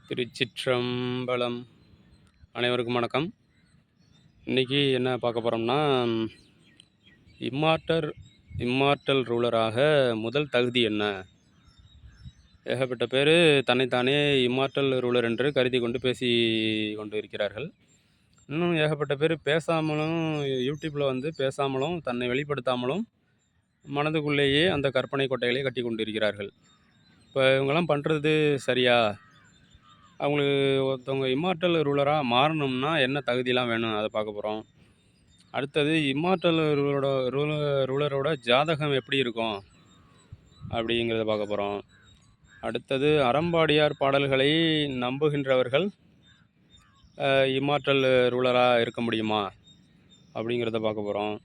திருச்சிற்றம்பலம். அனைவருக்கும் வணக்கம். இன்றைக்கி என்ன பார்க்க போகிறோம்னா, இம்மார்ட்டர் இம்மார்ட்டல் ரூலராக முதல் தகுதி என்ன? ஏகப்பட்ட பேர் தன்னைத்தானே இம்மார்ட்டல் ரூலர் என்று கருதி கொண்டு பேசி கொண்டு இருக்கிறார்கள். இன்னும் ஏகப்பட்ட பேர் பேசாமலும், யூடியூப்பில் பேசாமலும், தன்னை வெளிப்படுத்தாமலும் மனதுக்குள்ளேயே அந்த கற்பனை கோட்டைகளை கட்டி கொண்டு இருக்கிறார்கள். இப்போ இவங்கெல்லாம் பண்ணுறது சரியா? அவங்களுக்கு ஒருத்தவங்க இம்மார்ட்டல் ரூலராக மாறணும்னா என்ன தகுதிலாம் வேணும், அதை பார்க்க போகிறோம். அடுத்தது இம்மார்ட்டல் ரூலரோட ஜாதகம் எப்படி இருக்கும் அப்படிங்கிறத பார்க்க போகிறோம். அடுத்தது அறம்பாடியார் பாடல்களை நம்புகின்றவர்கள் இம்மார்ட்டல் ரூலராக இருக்க முடியுமா அப்படிங்கிறத பார்க்க போகிறோம்.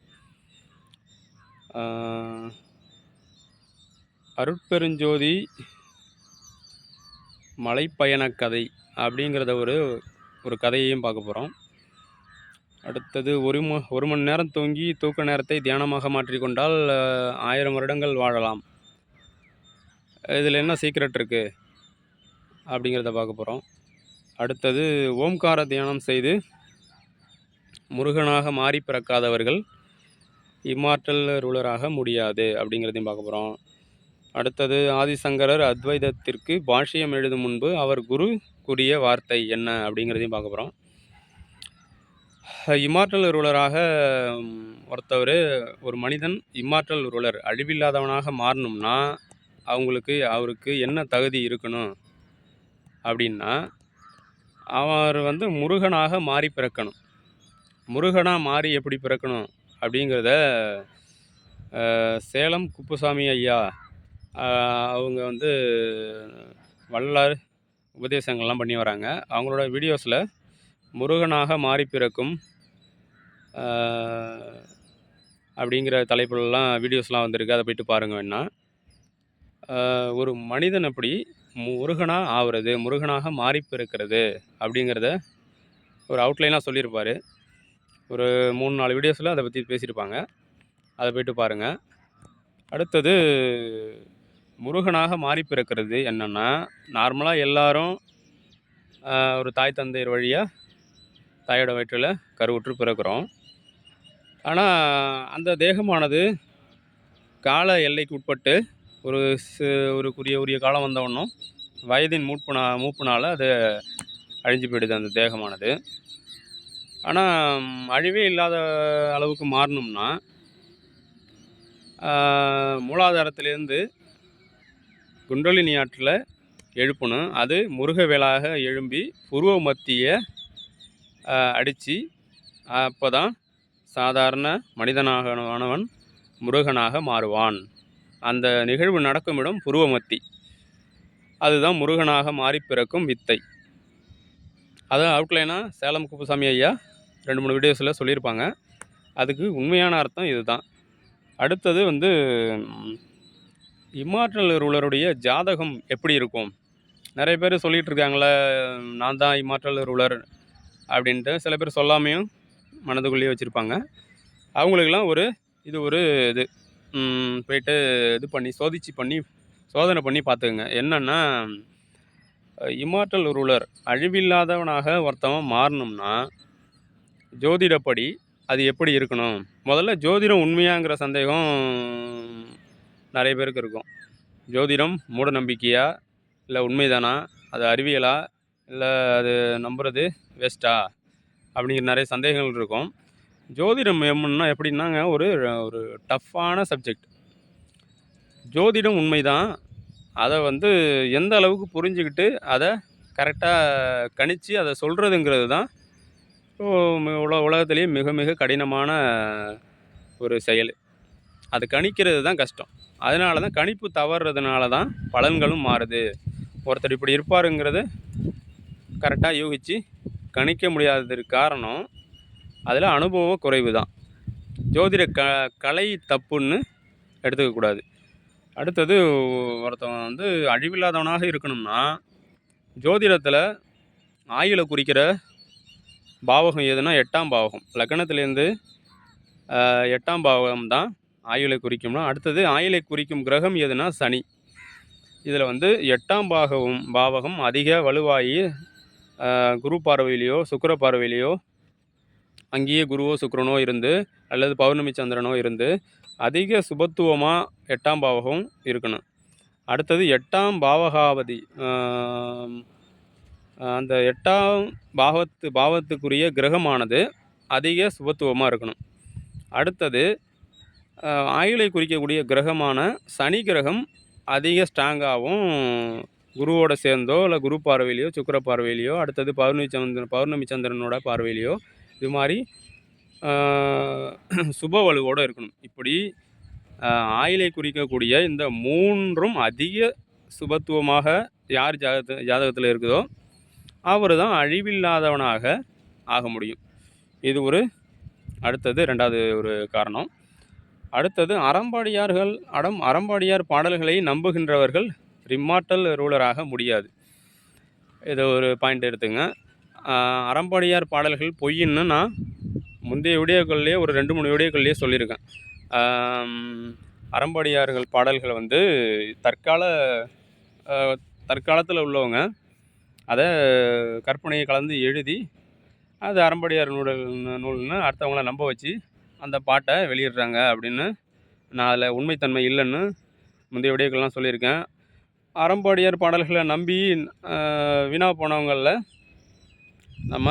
அருட்பெருஞ்சோதி மலைப்பயணக் கதை அப்படிங்கிறத ஒரு கதையையும் பார்க்க போகிறோம். அடுத்தது ஒரு மணி நேரம் தூங்கி தூக்க நேரத்தை தியானமாக மாற்றிக்கொண்டால் 1000 வருடங்கள் வாழலாம். இதில் என்ன சீக்ரெட் இருக்குது அப்படிங்கிறத பார்க்க போகிறோம். அடுத்தது ஓம்கார தியானம் செய்து முருகனாக மாறி பிறக்காதவர்கள் இம்மார்ட்டல் ரூலராக முடியாது அப்படிங்கிறதையும் பார்க்க போகிறோம். அடுத்தது ஆதிசங்கரர் அத்வைதத்திற்கு பாஷ்யம் எழுதும் முன்பு அவர் குரு கூறிய வார்த்தை என்ன அப்படிங்கிறதையும் பார்க்க போகிறோம். இம்மார்ட்டல் ரூலராக ஒரு மனிதன் இம்மார்ட்டல் ரூலர் அழிவில்லாதவனாக மாறணும்னா அவருக்கு என்ன தகுதி இருக்கணும் அப்படின்னா, அவர் முருகனாக மாறி பிறக்கணும். முருகனாக மாறி எப்படி பிறக்கணும் அப்படிங்கிறத சேலம் குப்புசாமி ஐயா அவங்க வள்ளலார் உபதேசங்கள்லாம் பண்ணி வராங்க. அவங்களோட வீடியோஸில் முருகனாக மாறி பிறக்கும் அப்படிங்கிற தலைப்புலலாம் வீடியோஸ்லாம் வந்திருக்கு. அதை போய்ட்டு பாருங்க வேணா. ஒரு மனிதன் எப்படி முருகனாக ஆகிறது, முருகனாக மாறி பிறக்கிறது அப்படிங்கிறத ஒரு அவுட்லைனாக சொல்லியிருப்பார். ஒரு 3-4 வீடியோஸில் அதை பற்றி பேசியிருப்பாங்க. அதை போய்ட்டு பாருங்கள். அடுத்தது முருகனாக மாறி பிறக்கிறது என்னென்னா, நார்மலாக எல்லாரும் ஒரு தாய் தந்தையர் வழியாக தாயோட வயிற்றில் கருவுற்று பிறக்கிறோம். ஆனால் அந்த தேகமானது கால எல்லைக்கு உட்பட்டு ஒரு உரிய காலம் வந்தவொன்னும் வயதின் மூப்புனால் அது அழிஞ்சு போயிடுது அந்த தேகமானது. ஆனால் அழிவே இல்லாத அளவுக்கு மாறணும்னா மூலாதாரத்திலேருந்து குண்டலினி ஆற்றில் எழுப்பணும். அது முருகவேளாக எழும்பி புருவ மத்திய அடித்து அப்போ தான் சாதாரண மனிதனாகவன் முருகனாக மாறுவான். அந்த நிகழ்வு நடக்கும் இடம் புருவமத்தி. அதுதான் முருகனாக மாறி பிறக்கும் வித்தை. அதான் அவுட்லைனாக சேலம் குப்புசாமி ஐயா 2-3 வீடியோஸில் சொல்லியிருப்பாங்க. அதுக்கு உண்மையான அர்த்தம் இதுதான். அடுத்தது இம்மார்ட்டல் ரூலருடைய ஜாதகம் எப்படி இருக்கும்? நிறைய பேர் சொல்லிகிட்டு இருக்காங்களே, நான் தான் இம்மார்ட்டல் ரூலர் அப்படின்ட்டு. சில பேர் சொல்லாமையும் மனதுக்குள்ளேயே வச்சுருப்பாங்க. அவங்களுக்கெல்லாம் இது போய்ட்டு சோதனை பண்ணி பார்த்துக்குங்க. என்னென்னா, இம்மார்ட்டல் ரூலர் அழிவில்லாதவனாக ஒருத்தவன் மாறணும்னா ஜோதிடப்படி அது எப்படி இருக்கணும்? முதல்ல ஜோதிடம் உண்மையாங்கிற சந்தேகம் நிறைய பேருக்கு இருக்கும். ஜோதிடம் மூட நம்பிக்கையா, இல்லை உண்மைதானா, அது அறிவியலா, இல்லை அது நம்புறது வேஸ்ட்டா அப்படிங்கிற நிறைய சந்தேகங்கள் இருக்கும். ஜோதிடம் எப்படின்னாங்க, ஒரு டஃப்பான சப்ஜெக்ட். ஜோதிடம் உண்மைதான். அதை எந்த அளவுக்கு புரிஞ்சுக்கிட்டு அதை கரெக்டாக கணித்து அதை சொல்கிறதுங்கிறது தான் உலகத்திலேயே மிக மிக கடினமான ஒரு செயல். அது கணிக்கிறது தான் கஷ்டம். அதனால தான் கணிப்பு தவறுறதுனால தான் பலன்களும் மாறுது. ஒருத்தர் இப்படி இருப்பாருங்கிறது கரெக்டாக யூகித்து கணிக்க முடியாததுக்கு காரணம் அதில் அனுபவ குறைவு தான். ஜோதிட கலை தப்புன்னு எடுத்துக்கக்கூடாது. அடுத்தது ஒருத்தவன் அழிவில்லாதவனாக இருக்கணும்னா ஜோதிடத்தில் ஆயுளை குறிக்கிற பாவகம் எதுனா 8ஆம் பாவகம். லக்னத்திலேருந்து 8ஆம் பாவகம் தான் ஆயுளை குறிக்கும்னா. அடுத்தது ஆயுளை குறிக்கும் கிரகம் எதுனா சனி. இதில் வந்து 8ஆம் பாவகம் அதிக வலுவாகி குரு பார்வையிலையோ சுக்கிர பார்வையிலையோ அங்கேயே குருவோ சுக்கிரனோ இருந்து அல்லது பௌர்ணமி சந்திரனோ இருந்து அதிக சுபத்துவமாக 8ஆம் பாவகம் இருக்கணும். அடுத்தது 8ஆம் பாவகாவதி அந்த 8ஆம் பாவத்துக்குரிய கிரகமானது அதிக சுபத்துவமாக இருக்கணும். அடுத்தது ஆயுளை குறிக்கக்கூடிய கிரகமான சனி கிரகம் அதிக ஸ்ட்ராங்காகவும் குருவோட சேர்ந்தோ இல்லை குரு பார்வையிலையோ சுக்கிர பார்வையிலையோ அடுத்தது பௌர்ணமி சந்திரனோட பார்வையிலையோ இது மாதிரி சுப வலுவோடு இருக்கணும். இப்படி ஆயுளை குறிக்கக்கூடிய இந்த 3ம் அதிக சுபத்துவமாக யார் ஜாதகத்தில் இருக்குதோ அவர் தான் அழிவில்லாதவனாக ஆக முடியும். இது ஒரு அடுத்தது 2வது ஒரு காரணம். அடுத்தது அறம்பாடியார் பாடல்களை நம்புகின்றவர்கள் ரிமார்டல் ரூலராக முடியாது. இது ஒரு பாயிண்ட் எடுத்துங்க. அறம்பாடியார் பாடல்கள் பொய்ன்னு நான் முந்தைய வீடியோக்கள்லேயே ஒரு 2-3 வீடியோக்கள்லேயே சொல்லியிருக்கேன். அறம்பாடியார்கள் பாடல்கள் வந்து தற்காலத்தில் உள்ளவங்க அதை கற்பனையை கலந்து எழுதி அது அறம்பாடியார் நூல்னு அடுத்தவங்கள நம்ப வச்சு அந்த பாட்டை வெளியிடுறாங்க அப்படின்னு நான் அதில் உண்மைத்தன்மை இல்லைன்னு முந்தைய வீடியோக்கள்லாம் சொல்லியிருக்கேன். அறம்பாடியார் பாடல்களை நம்பி வீணா போனவங்களில் நம்ம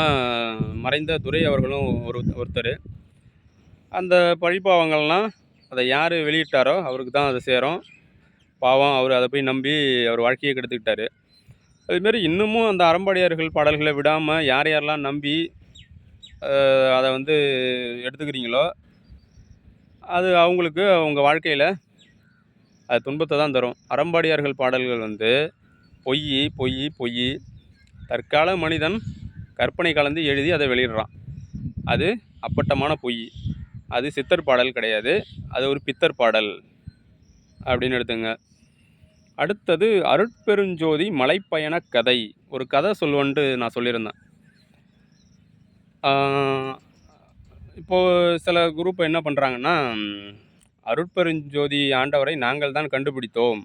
மறைந்த துரை அவர்களும் ஒருத்தர். அந்த பழிப்பாவங்கள்லாம் அதை யார் வெளியிட்டாரோ அவருக்கு தான் அது சேரும். பாவம், அவர் அதை போய் நம்பி அவர் வாழ்க்கையை கெடுத்துக்கிட்டார். அதுமாரி இன்னமும் அந்த அறம்பாடியார்கள் பாடல்களை விடாமல் யாரெல்லாம் நம்பி அதை வந்து எடுத்துக்கிறீங்களோ அது அவங்களுக்கு அவங்க வாழ்க்கையில் அது துன்பத்தை தான் தரும். அறம்பாடியார்கள் பாடல்கள் வந்து பொய் தற்கால மனிதன் கற்பனை கலந்து எழுதி அதை வெளியிடுறான். அது அப்பட்டமான பொய். அது சித்தர் பாடல் கிடையாது, அது ஒரு பித்தர் பாடல் அப்படின்னு எடுத்துங்க. அடுத்தது அருட்பெருஞ்சோதி மலைப்பயண கதை. ஒரு கதை சொல்லுவன்ட்டு நான் சொல்லியிருந்தேன். இப்போது சில குரூப் என்ன பண்ணுறாங்கன்னா, அருட்பெருஞ்சோதி ஆண்டவரை நாங்கள் தான் கண்டுபிடித்தோம்,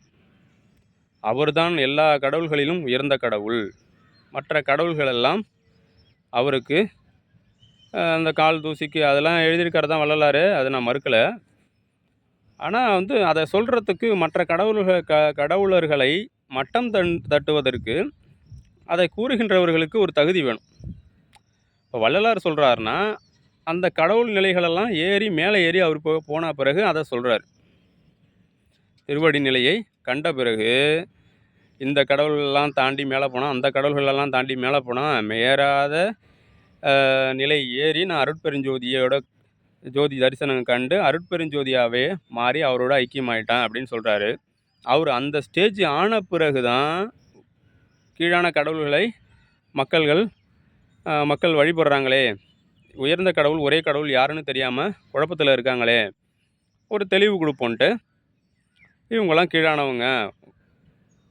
அவர்தான் எல்லா கடவுள்களிலும் உயர்ந்த கடவுள், மற்ற கடவுள்களெல்லாம் அவருக்கு அந்த கால் தூசிக்கு அதெல்லாம் எழுதியிருக்காரு தான் வள்ளலார், அதை நான் மறுக்கலை. ஆனால் வந்து அதை சொல்கிறதுக்கு மற்ற கடவுளர்களை மட்டம் தட்டுவதற்கு அதை கூறுகின்றவர்களுக்கு ஒரு தகுதி வேணும். இப்போ வள்ளலார் சொல்கிறாருன்னா அந்த கடவுள் நிலைகளெல்லாம் மேலே ஏறி அவர் போன பிறகு அதை சொல்கிறார். திருவடி நிலையை கண்ட பிறகு இந்த கடவுள்களெல்லாம் தாண்டி மேலே போனால், அந்த கடவுள்களெல்லாம் தாண்டி மேலே போனால் மேறாத நிலை ஏறி நான் அருட்பெருஞ்சோதியோட ஜோதி தரிசனம் கண்டு அருட்பெருஞ்சோதியாகவே மாறி அவரோட ஐக்கியமாயிட்டான் அப்படின்னு சொல்கிறாரு. அவர் அந்த ஸ்டேஜ் ஆன பிறகு தான் கீழான கடவுள்களை மக்கள் வழிபடுறாங்களே, உயர்ந்த கடவுள் ஒரே கடவுள் யாருன்னு தெரியாமல் குழப்பத்தில் இருக்காங்களே, ஒரு தெளிவு கொடுப்போன்ட்டு இவங்கெல்லாம் கீழானவங்க,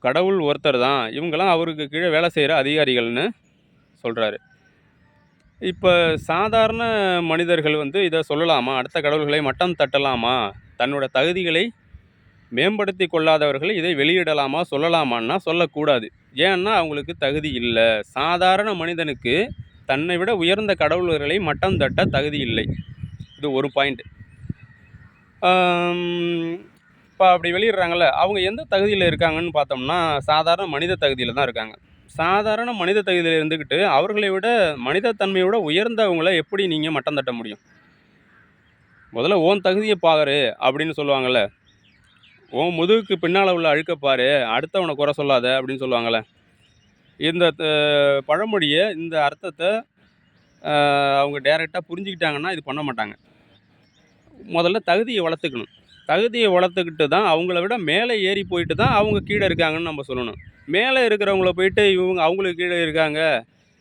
கடவுள் ஒருத்தர் தான், இவங்கெல்லாம் அவருக்கு கீழே வேலை செய்கிற அதிகாரிகள்னு சொல்கிறாரு. இப்போ சாதாரண மனிதர்கள் வந்து இதை சொல்லலாமா? அடுத்த கடவுள்களை மட்டம் தட்டலாமா? தன்னோட தகுதிகளை மேம்படுத்தி கொள்ளாதவர்கள் இதை வெளியிடலாமா, சொல்லலாமான்னா சொல்லக்கூடாது. ஏன்னா அவங்களுக்கு தகுதி இல்லை. சாதாரண மனிதனுக்கு தன்னை விட உயர்ந்த கடவுள்களை மட்டம் தட்ட தகுதி இல்லை. இது ஒரு பாயிண்ட். இப்போ அப்படி வெளியிடுறாங்கள்ல, அவங்க எந்த தகுதியில் இருக்காங்கன்னு பார்த்தோம்னா சாதாரண மனித தகுதியில் தான் இருக்காங்க. சாதாரண மனித தகுதியில் இருந்துக்கிட்டு அவர்களை விட மனிதத்தன்மையோட உயர்ந்தவங்களை எப்படி நீங்கள் மட்டம் தட்ட முடியும்? முதல்ல ஓன் தகுதியை பாரு அப்படின்னு சொல்லுவாங்கள்ல, ஓன் முதுகுக்கு பின்னால் உள்ள அழுக்கப்பாரு, அடுத்தவனை குறை சொல்லாத அப்படின்னு சொல்லுவாங்கள்ல. இந்த பழமொழியை, இந்த அர்த்தத்தை அவங்க டைரெக்டாக புரிஞ்சுக்கிட்டாங்கன்னா இது பண்ண மாட்டாங்க. முதல்ல தகுதியை வளர்த்துக்கணும். தகுதியை வளர்த்துக்கிட்டு தான் அவங்கள விட மேலே ஏறி போயிட்டு தான் அவங்க கீழே இருக்காங்கன்னு நம்ம சொல்லணும். மேலே இருக்கிறவங்கள போயிட்டு அவங்களுக்கு கீழே இருக்காங்க,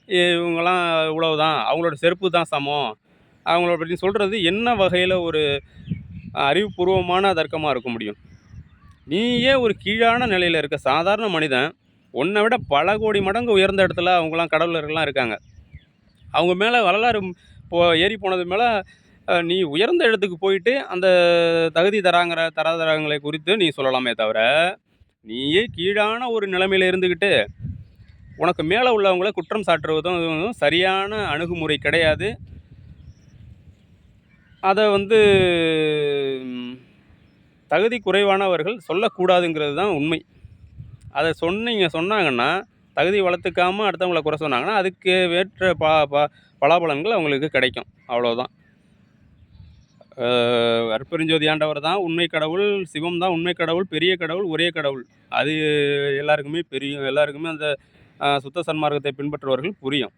இவங்கெல்லாம் இவ்வளவுதான், அவங்களோட செருப்பு தான் சமம், அவங்கள பற்றி சொல்கிறது என்ன வகையில் ஒரு அறிவுபூர்வமான தர்க்கமாக இருக்க முடியும்? நீயே ஒரு கீழான நிலையில் இருக்க சாதாரண மனிதன், உன்னை விட பல கோடி மடங்கு உயர்ந்த இடத்துல அவங்களாம் கடவுளர்கள்லாம் இருக்காங்க. அவங்க மேலே வரலாறு ஏறி போனது மேலே நீ உயர்ந்த இடத்துக்கு போயிட்டு அந்த தகுதி தராதரங்களை குறித்து நீ சொல்லலாமே தவிர, நீயே கீழான ஒரு நிலைமையில இருந்துக்கிட்டு, உனக்கு மேல உள்ளவங்கள குற்றம் சாட்டுவதும் இதுவும் சரியான அணுகுமுறை கிடையாது. அத வந்து ம் தகுதி குறைவானவர்கள் சொல்லக்கூடாதுங்கிறது தான் உண்மை. அத சொன்னாங்கன்னா, தகுதி வளர்த்துக்காம அடுத்தவங்கள குறை சொன்னாங்கன்னா, அதுக்கு ஏற்ற பலாபலன்கள் அவங்களுக்கு கிடைக்கும். அவ்வளோதான். அருட்பெருஞ்சோதி ஆண்டவர் தான் உண்மை கடவுள், சிவம் தான் உண்மை கடவுள், பெரிய கடவுள், ஒரே கடவுள். அது எல்லாருக்குமே தெரியும். எல்லாருக்குமே அந்த சுத்த சன்மார்க்கத்தை பின்பற்றுபவர்கள் புரியும்.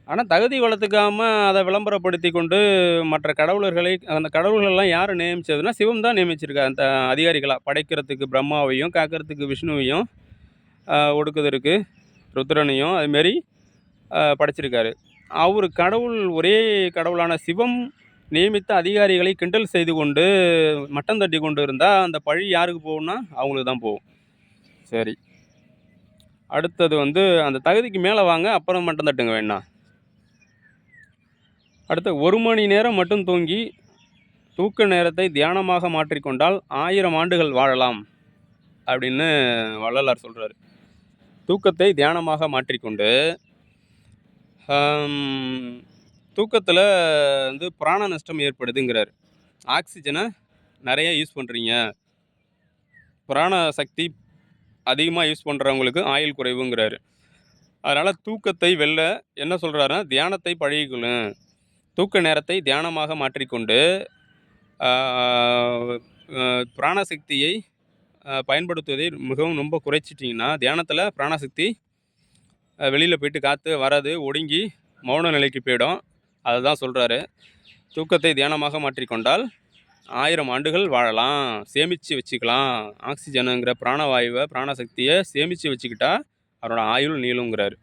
ஆனா, தகுதி வளர்த்துக்காம அத விளம்பரப்படுத்திக் கொண்டு மற்ற கடவுளர்களை அந்த கடவுள்கள்லாம் யாரு நியமிச்சதுன்னா, சிவம் தான் நியமிச்சிருக்காரு. அந்த அதிகாரிகளா படைக்கிறதுக்கு பிரம்மாவையும், காக்கிறதுக்கு விஷ்ணுவையும், ஒடுக்குதற்கு ருத்ரனையும் அதுமாரி படைச்சிருக்காரு. அவரு கடவுள் ஒரே கடவுளான சிவம் நியமித்த அதிகாரிகளை கிண்டல் செய்து கொண்டு, மட்டம் தட்டிக் கொண்டு இருந்தா, அந்த பழி யாருக்கு போகும்னா, அவங்களுக்கு தான் போகும். சரி. அடுத்தது வந்து அந்த தகுதிக்கு மேல வாங்க, அப்புறம் மட்டம் தட்டுங்க வேணா. அடுத்து 1 மணி நேரம் மட்டும் தூங்கி, தூக்க நேரத்தை தியானமாக மாற்றிக்கொண்டால் 1000 ஆண்டுகள் வாழலாம். அப்படின்னு வள்ளலார் சொல்றாரு. தூக்கத்தை தியானமாக மாற்றிக்கொண்டு, தூக்கத்தில வந்து பிராண நஷ்டம் ஏற்படுதுங்கிறாரு. ஆக்ஸிஜன நெறைய யூஸ் பண்றீங்க. பிராண சக்தி அதிகமா யூஸ் பண்றவங்களுக்கு ஆயுள் குறைவுங்கிறாரு. அதனால தூக்கத்தை வெல்ல என்ன சொல்றாருன்னா, தியானத்தை பழகிக்கொள்ளுங்க. தூக்க நேரத்தை தியானமாக மாற்றிக்கொண்டு, ஆ பிராணசக்தியை பயன்படுத்துவதை மிகவும் ரொம்ப குறைச்சிட்டிங்கன்னா, தியானத்தில பிராணசக்தி வெளியில போயிட்டு காத்து வராது, ஒடுங்கி மௌன நிலைக்கு போயிடும். அத தான் சொல்றாரு. தூக்கத்தை தியானமாக மாற்றிக்கொண்டால் 1000 ஆண்டுகள் வாழலாம். சேமிச்சு வச்சுக்கலாம். ஆக்ஸிஜனுங்கிற பிராணவாயுவ, பிராணசக்திய சேமிச்சு வச்சுக்கிட்டா, அவரோட ஆயுள் நீளுங்கிறாரு.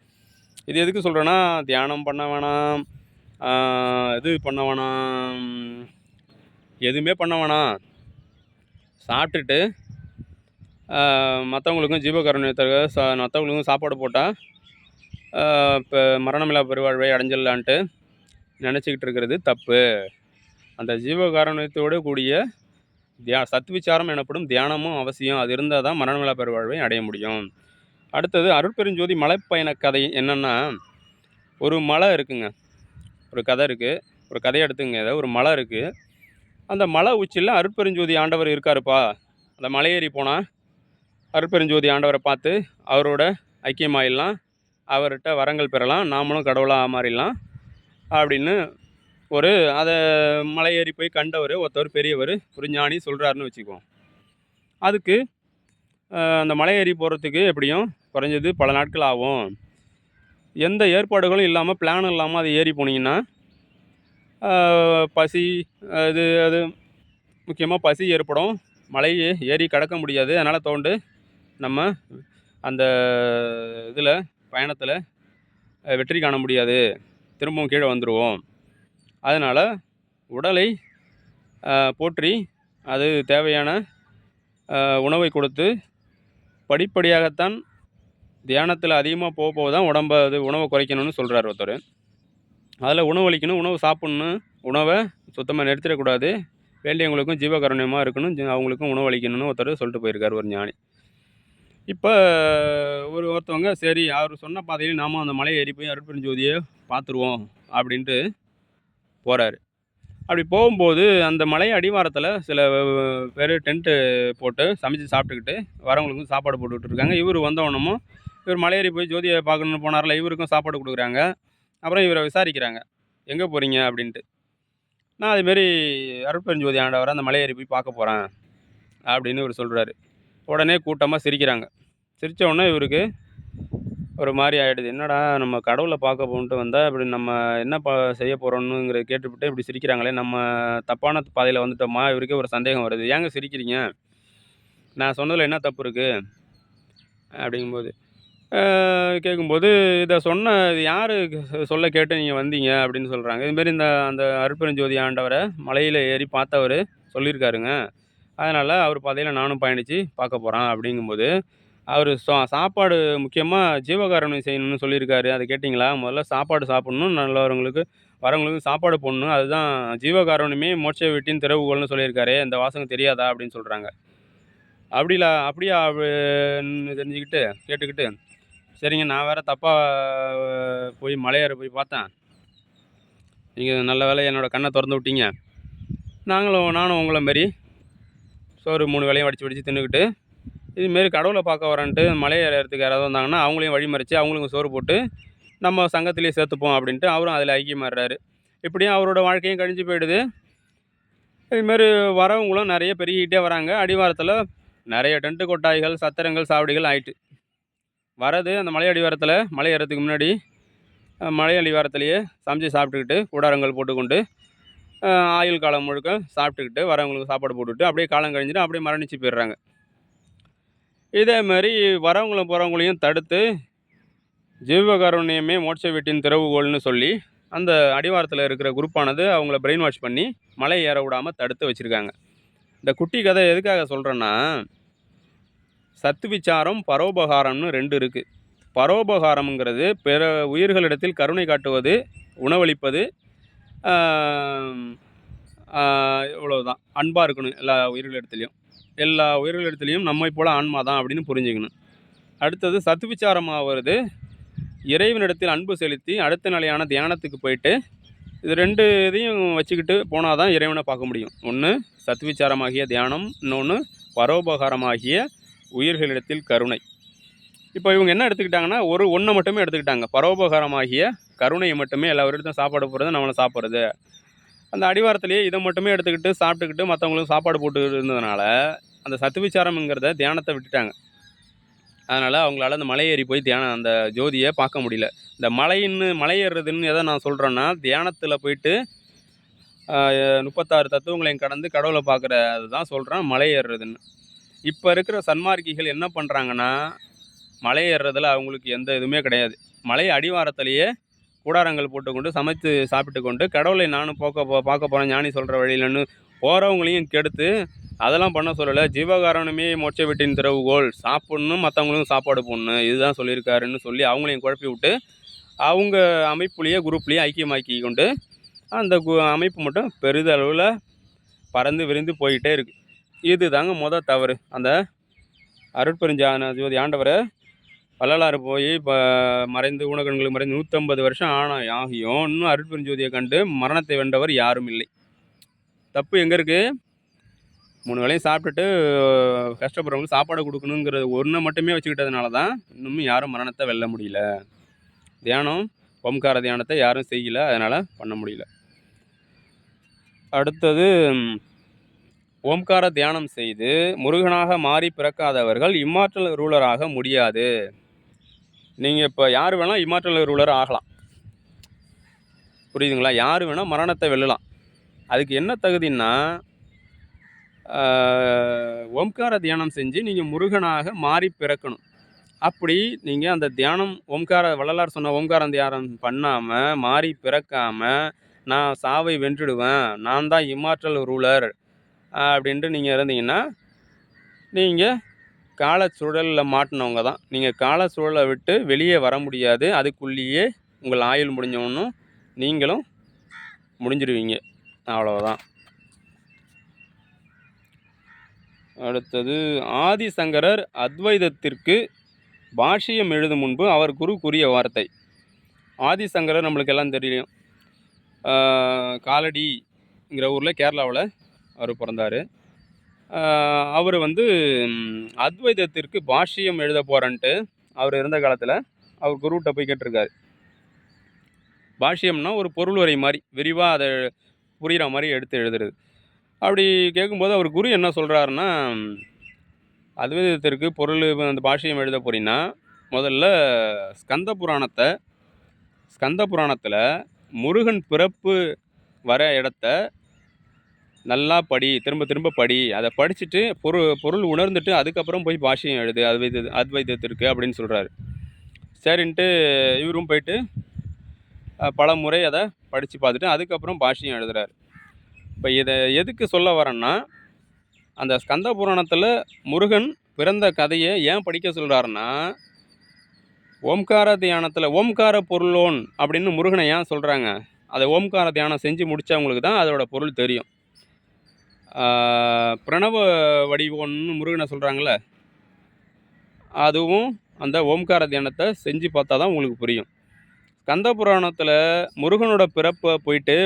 இது எதுக்கு சொல்றேன்னா, தியானம் பண்ண வேணாம், இது பண்ண வேணாம், எதுவுமே பண்ண வேணாம். சாப்பிட்டுட்டு மற்றவங்களுக்கும் ஜீவகாருண்யத்துக்காக மற்றவங்களுக்கும் சாப்பாடு போட்டால் இப்போ மரணமில்லா பெருவாழ்வை அடைஞ்சிடலான்ட்டு நினச்சிக்கிட்டு இருக்கிறது தப்பு. அந்த ஜீவகாருண்யத்தோடு கூடிய சத்விச்சாரம் எனப்படும் தியானமும் அவசியம். அது இருந்தால் தான் மரணமில்லா பெருவாழ்வை அடைய முடியும். அடுத்தது அருட்பெருஞ்சோதி மலைப்பயண கதை என்னென்னா, ஒரு மலை இருக்குங்க. ஒரு கதை இருக்குது. ஒரு கதையை எடுத்துங்க. ஏதோ ஒரு மலை இருக்குது. அந்த மலை உச்சியில் அருட்பெருஞ்சோதி ஆண்டவர் இருக்காருப்பா. அந்த மலையேறி போனால் அருட்பெருஞ்சோதி ஆண்டவரை பார்த்து அவரோட ஐக்கியமாயிடலாம், அவர்கிட்ட வரங்கள் பெறலாம், நாமளும் கடவுளாக மாறிடலாம் அப்படின்னு ஒரு அதை மலையேறி போய் கண்டவர் ஒருத்தவர் பெரியவர் ஒரு ஞானி சொல்கிறாருன்னு வச்சுக்குவோம். அதுக்கு அந்த மலையேறி போகிறதுக்கு எப்படியும் குறைஞ்சது பல நாட்கள் ஆகும். எந்த ஏற்பாடுகளும் இல்லாமல், பிளானும் இல்லாமல் அது ஏறி போனீங்கன்னா பசி, அது முக்கியமாக பசி ஏற்படும். மலையை ஏறி கடக்க முடியாது. அதனால் தோண்டு நம்ம அந்த இதில் பயணத்தில் வெற்றி காண முடியாது, திரும்பவும் கீழே வந்துடுவோம். அதனால் உடலை போற்றி அது தேவையான உணவை கொடுத்து படிப்படியாகத்தான் தியானத்தில் அதிகமாக போக தான் உணவை குறைக்கணும்னு சொல்கிறார் ஒருத்தர். அதில் உணவளிக்கணும், உணவு சாப்பிட்ணும், உணவை சுத்தமாக நிறுத்திடக்கூடாது, வேண்டியவங்களுக்கும் ஜீவகாருண்யமாக இருக்கணும், அவங்களுக்கும் உணவளிக்கணும்னு ஒருத்தர் சொல்லிட்டு போயிருக்கார் ஒரு ஞானி. இப்போ ஒருத்தவங்க சரி அவர் சொன்ன பாதையில் நாம அந்த மலையை ஏறி போய் அருட்பெருஞ்சோதியை பார்த்துருவோம் அப்படின்ட்டு போகிறாரு. அப்படி போகும்போது அந்த மலை அடிவாரத்தில் சில பேர் டென்ட்டு போட்டு சமைச்சு சாப்பிட்டுக்கிட்டு வரவங்களுக்கும் சாப்பாடு போட்டுக்கிட்டு இருக்காங்க. இவர் வந்தவனமும் இவர் மலையேறி போய் ஜோதியை பார்க்கணுன்னு போனார்ல, இவருக்கும் சாப்பாடு கொடுக்குறாங்க. அப்புறம் இவரை விசாரிக்கிறாங்க, எங்கே போகிறீங்க அப்படின்ட்டு. நான் அதுமாரி அருட்பெருஞ்சோதி ஆண்டவரை அந்த மலையேறி போய் பார்க்க போகிறேன் அப்படின்னு இவர் சொல்கிறாரு. உடனே கூட்டமாக சிரிக்கிறாங்க. சிரித்த உடனே இவருக்கு ஒரு மாதிரி ஆகிடுது. என்னடா நம்ம கடவுளை பார்க்க போன்ட்டு வந்தால் இப்படி நம்ம என்ன செய்ய போகிறோன்னுங்கிறத கேட்டுவிட்டு இப்படி சிரிக்கிறாங்களே, நம்ம தப்பான பாதையில் வந்துட்டோமா? இவருக்கே ஒரு சந்தேகம் வருது. ஏங்க சிரிக்கிறீங்க? நான் சொன்னதில் என்ன தப்பு இருக்குது அப்படிங்கும்போது கேட்கும்போது, இதை சொன்ன யார் சொல்ல கேட்டு நீங்கள் வந்தீங்க அப்படின்னு சொல்கிறாங்க. இதுமாரி அந்த அருட்பெருஞ்சோதி ஆண்டவரை மலையில் ஏறி பார்த்தவர் சொல்லியிருக்காருங்க. அதனால் அவர் பாதையில் நானும் பயணித்து பார்க்க போகிறேன் அப்படிங்கும்போது, அவர் சாப்பாடு முக்கியமாக ஜீவகாருண்யம் செய்யணும்னு சொல்லியிருக்காரு. அதை கேட்டிங்களா? முதல்ல சாப்பாடு சாப்பிட்ணும், வரவங்களுக்கு சாப்பாடு போடணும். அதுதான் ஜீவகாருண்யமே மோட்ச வீட்டின் திறவுகோல்னு சொல்லியிருக்காரே, இந்த வாசகம் தெரியாதா அப்படின்னு சொல்கிறாங்க. அப்படியா அப்படின்னு தெரிஞ்சுக்கிட்டு கேட்டுக்கிட்டு, சரிங்க நான் வேறு தப்பாக போய் மலையேற போய் பார்த்தேன். நீங்கள் நல்ல வேளை என்னோடய கண்ணை திறந்து விட்டீங்க. நானும் உங்கள மாரி சோறு 3 வேளையும் வடித்து வடித்து தின்னுக்கிட்டு, இதுமாரி கடவுளை பார்க்க வரேன்ட்டு மலை ஏறுறதுக்கு யாராவது வந்தாங்கன்னா, அவங்களையும் வழிமறித்து அவங்களுக்கும் சோறு போட்டு, நம்ம சங்கத்திலேயே சேர்த்துப்போம் அப்படின்ட்டு அவரும் அதில் ஐக்கியமாகறாரு. இப்படியும் அவரோட வாழ்க்கையும் கழிஞ்சு போயிடுது. இதுமாரி வரவங்களும் நிறைய பெருகிக்கிட்டே வராங்க. அடிவாரத்தில் நிறைய டென்ட்டு கொட்டாய்கள், சத்திரங்கள், சாவடிகள் ஆயிட்டு. வரது அந்த மலை அடிவாரத்தில் மலை ஏறதுக்கு முன்னாடி மலை அடிவாரத்திலேயே சமைச்சு சாப்பிட்டுக்கிட்டு, கூடாரங்கள் போட்டுக்கொண்டு, ஆயுள் காலம் முழுக்க சாப்பிட்டுக்கிட்டு, வரவங்களுக்கு சாப்பாடு போட்டுவிட்டு, அப்படியே காலம் கழிஞ்சிட்டு அப்படியே மரணிச்சு போயிடுறாங்க. இதே மாதிரி வரவங்களும் போகிறவங்களையும் தடுத்து ஜீவகாருண்யமே மோட்ச வீட்டின் திறவுகோல்னு சொல்லி அந்த அடிவாரத்தில் இருக்கிற குரூப்பானது அவங்கள பிரெயின் வாஷ் பண்ணி மலை ஏற விடாமல் தடுத்து வச்சுருக்காங்க. இந்த குட்டி கதை எதுக்காக சொல்கிறேன்னா, சத்து விசாரம் பரோபகாரம்னு 2 இருக்குது. பரோபகாரம்ங்கிறது பிற உயிர்களிடத்தில் கருணை காட்டுவது, உணவளிப்பது, இவ்வளவுதான். அன்பாக இருக்கணும் எல்லா உயிர்களிடத்துலையும். எல்லா உயிர்களிடத்துலையும் நம்மை போல் ஆன்மா தான் அப்படின்னு புரிஞ்சுக்கணும். அடுத்தது சத்து விசாரமாகிறது இறைவனிடத்தில் அன்பு செலுத்தி அடுத்த நிலையான தியானத்துக்கு போயிட்டு, இது 2 இதையும் வச்சுக்கிட்டு போனால் தான் இறைவனை பார்க்க முடியும். ஒன்று சத்விச்சாரமாகிய தியானம், இன்னொன்று பரோபகாரமாகிய உயிர்களிடத்தில் கருணை. இப்போ இவங்க என்ன எடுத்துக்கிட்டாங்கன்னா, ஒன்றை மட்டுமே எடுத்துக்கிட்டாங்க. பரோபகாரமாகிய கருணையை மட்டுமே எல்லாவரிடத்தையும் சாப்பாடு போடுறது, நம்மளை சாப்பிட்றது. அந்த அடிவாரத்திலேயே இதை மட்டுமே எடுத்துக்கிட்டு சாப்பிட்டுக்கிட்டு மற்றவங்களுக்கு சாப்பாடு போட்டுக்கிட்டு இருந்ததுனால அந்த சத்துவிச்சாரம்ங்கிறத தியானத்தை விட்டுட்டாங்க. அதனால் அவங்களால அந்த மலை ஏறி போய் அந்த ஜோதியை பார்க்க முடியல. இந்த மலை ஏறுறதுன்னு எதை நான் சொல்கிறேன்னா, தியானத்தில் போயிட்டு 36 தத்துவங்களையும் கடந்து கடவுளை பார்க்குற அதுதான் சொல்கிறேன் மலை ஏறுறதுன்னு. இப்போ இருக்கிற சன்மார்க்கிகள் என்ன பண்ணுறாங்கன்னா, மலை ஏறுறதுல அவங்களுக்கு எந்த இதுவுமே கிடையாது. மலை அடிவாரத்திலேயே கூடாரங்கள் போட்டுக்கொண்டு சமைத்து சாப்பிட்டு கொண்டு கடவுளை நானும் பார்க்க போகிறேன் ஞானி சொல்கிற வழியிலன்னு போகிறவங்களையும் கெடுத்து அதெல்லாம் பண்ண சொல்லலை. ஜீவகாரணமே மோட்ச வீட்டின் திறவுகோல், சாப்பிட்ணும், மற்றவங்களுக்கும் சாப்பாடு போடணும், இதுதான் சொல்லியிருக்காருன்னு சொல்லி அவங்களையும் குழப்பி விட்டு அவங்க அமைப்புலேயே குரூப்லேயே ஐக்கியமாக்கி கொண்டு அந்த அமைப்பு மட்டும் பெரிதளவில் பறந்து விரிந்து போயிட்டே இருக்குது. இது தாங்க தவறு. அந்த அருட்பெருஞ்ஞான ஜோதி ஆண்டவரை வள்ளலார் போய் இப்போ மறைந்து ஊனகண்களுக்கு மறைந்து 150 வருஷம் ஆகியும் இன்னும் அருட்பெருஞ்சோதியை கண்டு மரணத்தை வென்றவர் யாரும் இல்லை. தப்பு எங்கே இருக்குது? 3 வேளையும் சாப்பிட்டுட்டு கஷ்டப்படுறவங்களுக்கு சாப்பாடு கொடுக்கணுங்கிறது ஒன்றை மட்டுமே வச்சுக்கிட்டதுனால தான் இன்னும் யாரும் மரணத்தை வெல்ல முடியல. தியானம் ஓம்கார தியானத்தை யாரும் செய்யலை, அதனால் பண்ண முடியல. அடுத்தது, ஓம்கார தியானம் செய்து முருகனாக மாறி பிறக்காதவர்கள் இம்மாற்றல் ரூலராக முடியாது. நீங்கள் இப்போ யார் வேணால் இம்மாற்றல் ரூலர் ஆகலாம், புரியுதுங்களா? யார் வேணால் மரணத்தை வெல்லலாம். அதுக்கு என்ன தகுதின்னா, ஓம்கார தியானம் செஞ்சு நீங்கள் முருகனாக மாறி பிறக்கணும். அப்படி நீங்கள் அந்த தியானம் வள்ளலார் சொன்ன ஓம்கார தியானம் பண்ணாமல் மாறி பிறக்காமல் நான் சாவை வென்றுடுவேன், நான் தான் இம்மாற்றல் ரூலர் அப்படின்ட்டு நீங்கள் இருந்தீங்கன்னா நீங்கள் காலச்சுழலில் மாட்டினவங்க தான். நீங்கள் காலச்சுழலை விட்டு வெளியே வர முடியாது. அதுக்குள்ளேயே உங்கள் ஆயுள் முடிஞ்சவொன்னும் நீங்களும் முடிஞ்சிடுவீங்க. அவ்வளோதான். அடுத்தது, ஆதிசங்கரர் அத்வைதத்திற்கு பாஷ்யம் எழுதும் முன்பு அவர் குரு கூறிய வார்த்தை. ஆதிசங்கரர் நம்மளுக்கு எல்லாம் தெரியும். காலடிங்கிற ஊரில் கேரளாவில் அவர் பிறந்தார். அவர் அத்வைதத்திற்கு பாஷ்யம் எழுத போகிறன்ட்டு அவர் இருந்த காலத்தில் அவர் குருகிட்ட போய் கேட்டிருக்காரு. பாஷ்யம்னா ஒரு பொருள் உரை மாதிரி விரிவாக அதை புரிகிற மாதிரி எடுத்து எழுதுறது. அப்படி கேட்கும்போது அவர் குரு என்ன சொல்கிறாருன்னா, அத்வைதத்திற்கு பொருள் அந்த பாஷ்யம் எழுத போறீங்கன்னா முதல்ல ஸ்கந்த புராணத்தில் முருகன் பிறப்பு வர இடத்த நல்லா படி, திரும்ப திரும்ப படி. அதை படிச்சுட்டு பொருள் உணர்ந்துட்டு அதுக்கப்புறம் போய் பாஷ்யம் எழுது அத்வைதத்திற்கு அப்படின்னு சொல்கிறாரு. சரின்ட்டு இவரும் போயிட்டு பல முறை அதை படித்து பார்த்துட்டு அதுக்கப்புறம் பாஷ்யம் எழுதுகிறார். இப்போ இதை எதுக்கு சொல்ல வரேன்னா, அந்த ஸ்கந்த புராணத்தில் முருகன் பிறந்த கதையை ஏன் படிக்க சொல்கிறாருன்னா, ஓம்கார தியானத்தில் ஓம்கார பொருளோன் அப்படின்னு முருகனை ஏன் சொல்கிறாங்க, அதை ஓம்கார தியானம் செஞ்சு முடித்தவங்களுக்கு தான் அதோட பொருள் தெரியும். பிரணவ வடிவம்னு முருகனை சொல்கிறாங்கள, அதுவும் அந்த ஓம்கார தியானத்தை செஞ்சு பார்த்தா தான் உங்களுக்கு புரியும். ஸ்கந்த புராணத்தில் முருகனோட பிறப்பை போயிட்டு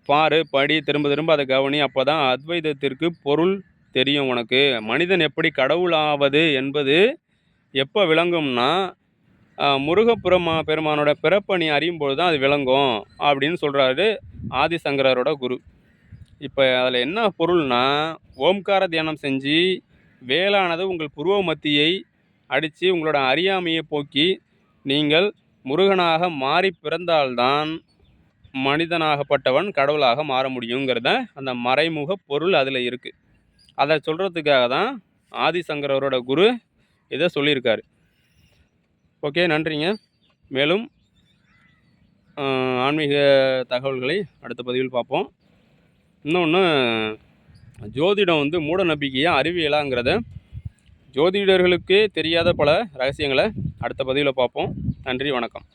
பாரு, படி, திரும்ப திரும்ப அதை கவனி. அப்போ தான் அத்வைதத்திற்கு பொருள் தெரியும் உனக்கு. மனிதன் எப்படி கடவுள் ஆவது என்பது எப்போ விளங்கும்னா, பெருமானோட பிறப்பை நீ அறியும்போது தான் அது விளங்கும் அப்படின்னு சொல்கிறாரு ஆதிசங்கரரோட குரு. இப்போ அதில் என்ன பொருள்னா, ஓம்கார தியானம் செஞ்சு வேளானது உங்கள் புருவ மத்தியை அடித்து உங்களோட அறியாமையை போக்கி நீங்கள் முருகனாக மாறி பிறந்தால்தான் மனிதனாகப்பட்டவன் கடவுளாக மாற முடியுங்கிறத அந்த மறைமுக பொருள் அதில் இருக்குது. அதை சொல்கிறதுக்காக தான் ஆதிசங்கரரோட குரு இதை சொல்லியிருக்காரு. ஓகே, நன்றிங்க. மேலும் ஆன்மீக தகவல்களை அடுத்த பதிவில் பார்ப்போம். இன்னொன்று, ஜோதிடம் வந்து மூட நம்பிக்கையா அறிவியலாங்கிறத ஜோதிடர்களுக்கே தெரியாத பல ரகசியங்களை அடுத்த பதிவில் பார்ப்போம். நன்றி, வணக்கம்.